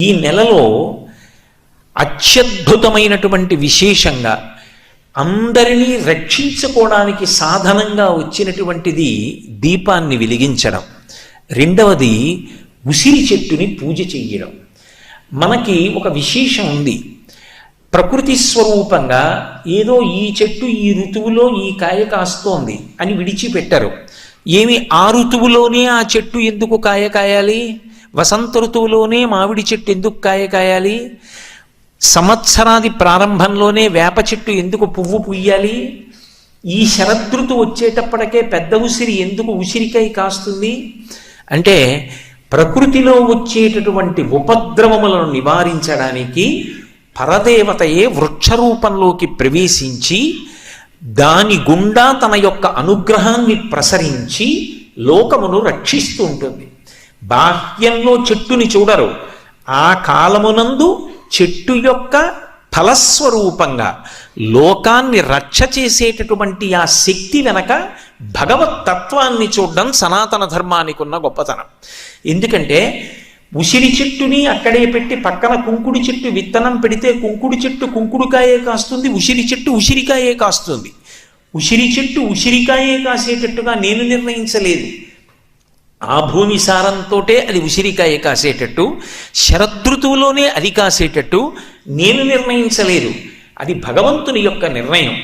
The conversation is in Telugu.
ఈ నెలలో అత్యద్భుతమైనటువంటి విశేషంగా అందరినీ రక్షించుకోవడానికి సాధనంగా వచ్చినటువంటిది దీపాన్ని వెలిగించడం. రెండవది ఉసిరి చెట్టుని పూజ చెయ్యడం. మనకి ఒక విశేషం ఉంది. ప్రకృతి స్వరూపంగా ఏదో ఈ చెట్టు ఈ ఋతువులో ఈ కాయ కాస్తోంది అని విడిచిపెట్టరు. ఏమి ఆ ఋతువులోనే ఆ చెట్టు ఎందుకు కాయ కాయాలి? వసంత ఋతువులోనే మామిడి చెట్టు ఎందుకు కాయ కాయాలి? సంవత్సరాది ప్రారంభంలోనే వేప చెట్టు ఎందుకు పువ్వు పుయ్యాలి? ఈ శరదృతు వచ్చేటప్పటికే పెద్ద ఉసిరి ఎందుకు ఉసిరికాయ కాస్తుంది అంటే, ప్రకృతిలో వచ్చేటటువంటి ఉపద్రవములను నివారించడానికి పరదేవతయే వృక్షరూపంలోకి ప్రవేశించి దాని గుండా తన యొక్క అనుగ్రహాన్ని ప్రసరించి లోకమును రక్షిస్తూ ఉంటుంది. బాహ్యంలో చెట్టుని చూడరు. ఆ కాలమునందు చెట్టు యొక్క ఫలస్వరూపంగా లోకాన్ని రక్ష చేసేటటువంటి ఆ శక్తి వెనక భగవత్ తత్వాన్ని చూడడం సనాతన ధర్మానికి ఉన్న గొప్పతనం. ఎందుకంటే ఉసిరి చెట్టుని అక్కడే పెట్టి పక్కన కుంకుడి చెట్టు విత్తనం పెడితే కుంకుడి చెట్టు కుంకుడుకాయే కాస్తుంది, ఉసిరి చెట్టు ఉసిరికాయే కాస్తుంది. ఉసిరి చెట్టు ఉసిరికాయే కాసేటట్టుగా నేను నిర్ణయించలేదు. ఆ భూమి సారంతోటే అది ఉసిరికాయ కాసేటట్టు, శరదృతువులోనే అది కాసేటట్టు నేను నిర్ణయించలేదు. అది భగవంతుని యొక్క నిర్ణయం.